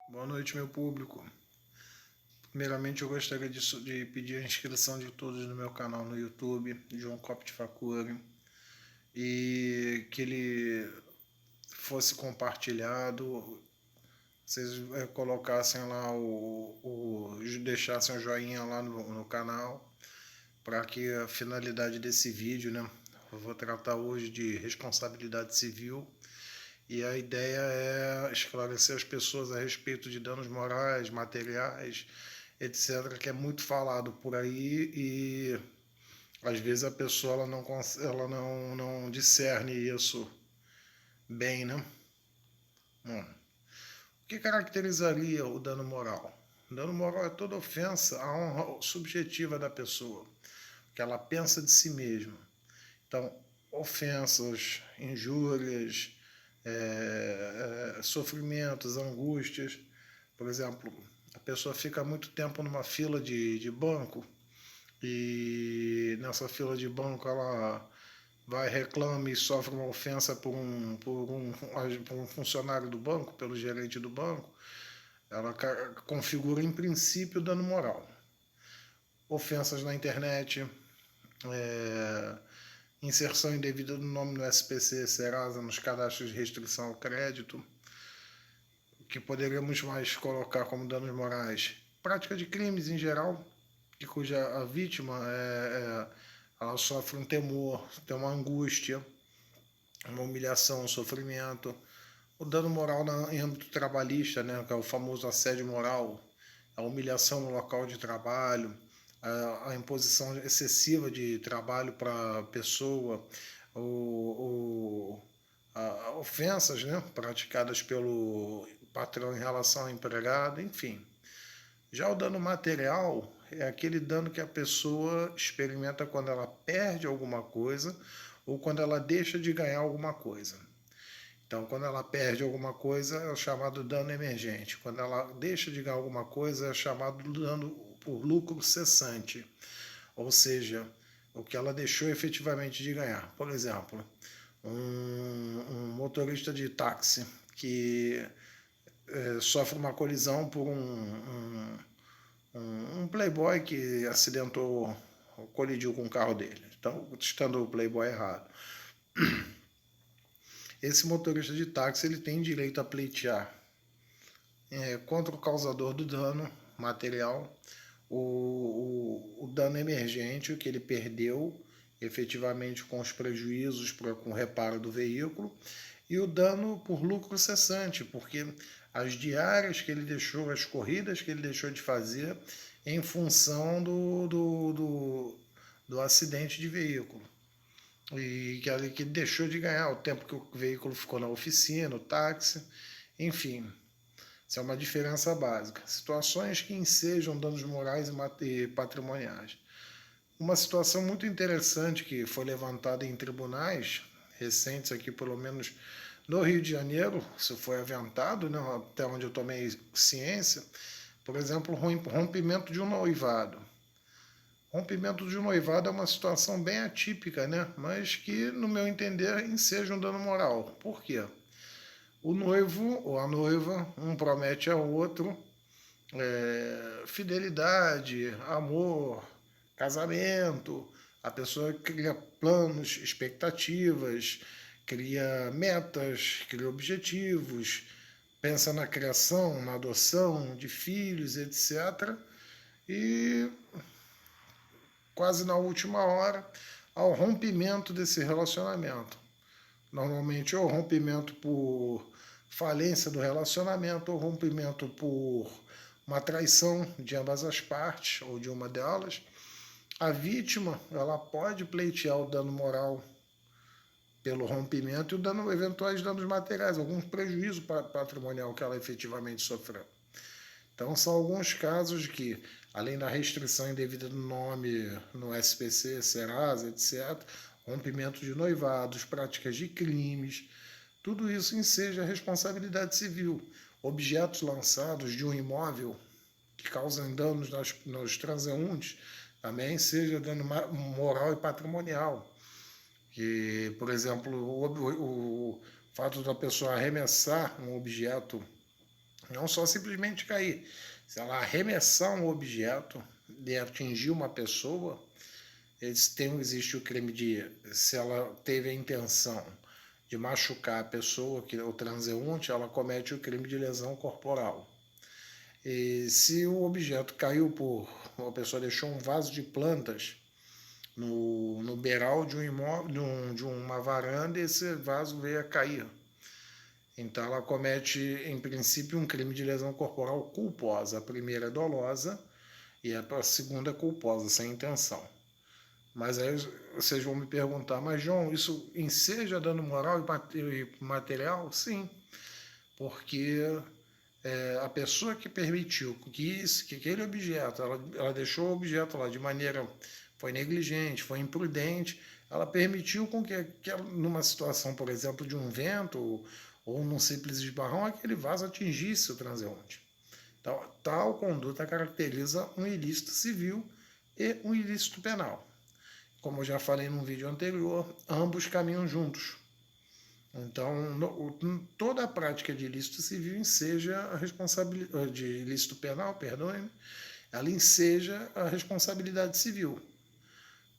Boa noite, meu público. Primeiramente, eu gostaria de pedir a inscrição de todos no meu canal no YouTube, João Copte Facuri, e que ele fosse compartilhado, vocês colocassem lá deixassem o joinha lá no canal, para que a finalidade desse vídeo, né? Eu vou tratar hoje de responsabilidade civil. E a ideia é esclarecer as pessoas a respeito de danos morais, materiais, etc., que é muito falado por aí e às vezes a pessoa ela não discerne isso bem, né? Bom, o que caracterizaria o dano moral? O dano moral é toda ofensa à honra subjetiva da pessoa, que ela pensa de si mesma. Então, ofensas, injúrias, sofrimentos, angústias. Por exemplo, a pessoa fica muito tempo numa fila de banco e nessa fila de banco ela vai, reclama e sofre uma ofensa por um funcionário do banco, pelo gerente do banco, ela configura em princípio dano moral. Ofensas na internet, inserção indevida do nome no SPC, Serasa, nos cadastros de restrição ao crédito, que poderíamos mais colocar como danos morais. Prática de crimes em geral, cuja a vítima ela sofre um temor, tem uma angústia, uma humilhação, um sofrimento. O dano moral em âmbito trabalhista, né, que é o famoso assédio moral, a humilhação no local de trabalho, a imposição excessiva de trabalho para a pessoa, ofensas, né, praticadas pelo patrão em relação ao empregado, enfim. Já o dano material é aquele dano que a pessoa experimenta quando ela perde alguma coisa ou quando ela deixa de ganhar alguma coisa. Então, quando ela perde alguma coisa, é o chamado dano emergente. Quando ela deixa de ganhar alguma coisa, é chamado dano por lucro cessante. Ou seja, o que ela deixou efetivamente de ganhar. Por exemplo, um motorista de táxi que sofre uma colisão por um playboy que acidentou, colidiu com o carro dele. Então, estando o playboy errado. Esse motorista de táxi ele tem direito a pleitear contra o causador do dano material, o dano emergente, o que ele perdeu efetivamente com os prejuízos com o reparo do veículo, e o dano por lucro cessante, porque as diárias que ele deixou, as corridas que ele deixou de fazer em função do acidente de veículo. E que ele deixou de ganhar o tempo que o veículo ficou na oficina, o táxi, enfim. Isso é uma diferença básica. Situações que ensejam danos morais e patrimoniais. Uma situação muito interessante que foi levantada em tribunais recentes aqui, pelo menos no Rio de Janeiro, isso foi aventado, né, até onde eu tomei ciência, por exemplo, rompimento de um noivado. Rompimento de um noivado é uma situação bem atípica, né, mas que, no meu entender, enseja um dano moral. Por quê? O noivo ou a noiva, um promete ao outro fidelidade, amor, casamento. A pessoa cria planos, expectativas, cria metas, cria objetivos, pensa na criação, na adoção de filhos, etc. E quase na última hora, ao rompimento desse relacionamento. Normalmente, ou rompimento por falência do relacionamento, ou rompimento por uma traição de ambas as partes, ou de uma delas. A vítima ela pode pleitear o dano moral pelo rompimento e o dano, eventuais danos materiais, algum prejuízo patrimonial que ela efetivamente sofreu. Então, são alguns casos que, além da restrição indevida do nome no SPC, Serasa, etc., rompimento de noivados, práticas de crimes, tudo isso enseja responsabilidade civil. Objetos lançados de um imóvel que causam danos nos transeuntes também seja dano moral e patrimonial. Que, por exemplo, o fato da pessoa arremessar um objeto Não só simplesmente cair. Se ela arremessar um objeto e atingir uma pessoa, existe o crime de, se ela teve a intenção de machucar a pessoa, que o transeunte, ela comete o crime de lesão corporal. E se o objeto caiu por, uma pessoa deixou um vaso de plantas no beiral de um imóvel, de uma varanda, e esse vaso veio a cair. Então ela comete, em princípio, um crime de lesão corporal culposa. A primeira é dolosa e a segunda é culposa, sem intenção. Mas aí vocês vão me perguntar, mas João, isso enseja dano moral e material? Sim, porque a pessoa que permitiu que aquele objeto, ela deixou o objeto lá de maneira, foi negligente, foi imprudente, ela permitiu com que numa situação, por exemplo, de um vento ou num simples esbarrão, aquele vaso atingisse o transeunte. Então, tal conduta caracteriza um ilícito civil e um ilícito penal. Como eu já falei num vídeo anterior, ambos caminham juntos. Então, toda a prática de ilícito civil enseja a responsabilidade, de ilícito penal, perdoe-me, ela enseja a responsabilidade civil.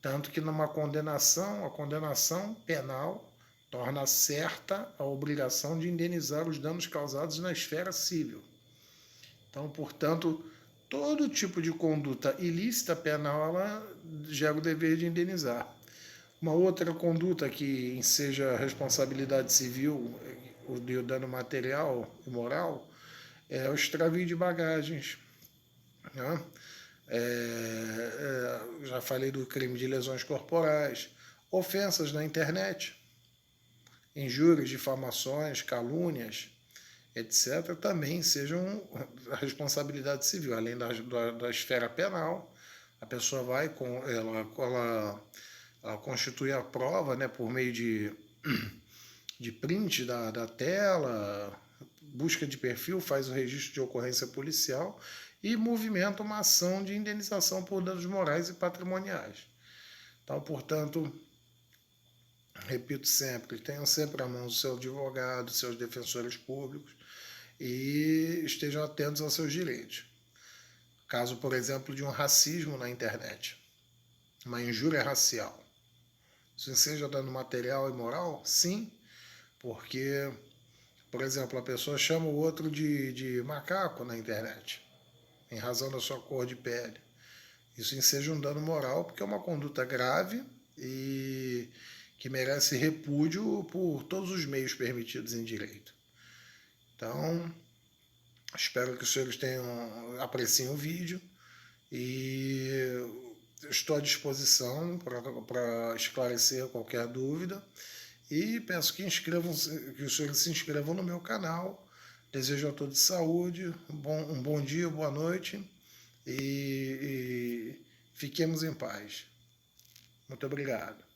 Tanto que numa condenação, a condenação penal torna certa a obrigação de indenizar os danos causados na esfera civil. Então, portanto, todo tipo de conduta ilícita penal, ela gera o dever de indenizar. Uma outra conduta que enseja responsabilidade civil, o dano material e moral, é o extravio de bagagens. Né? Já falei do crime de lesões corporais, ofensas na internet, injúrias, difamações, calúnias, etc., também sejam a responsabilidade civil, além da esfera penal. A pessoa vai com ela constitui a prova, né, por meio de print da tela, busca de perfil, faz o registro de ocorrência policial e movimenta uma ação de indenização por danos morais e patrimoniais. Então, portanto, repito sempre, tenham sempre à mão o seu advogado, seus defensores públicos e estejam atentos aos seus direitos. Caso, por exemplo, de um racismo na internet, uma injúria racial, isso seja dano material e moral? Sim, porque, por exemplo, a pessoa chama o outro de macaco na internet, em razão da sua cor de pele. Isso enseja um dano moral, porque é uma conduta grave e que merece repúdio por todos os meios permitidos em direito. Então, espero que os senhores apreciem o vídeo e estou à disposição para esclarecer qualquer dúvida e peço que os senhores se inscrevam no meu canal. Desejo a todos saúde, um bom dia, boa noite e fiquemos em paz. Muito obrigado.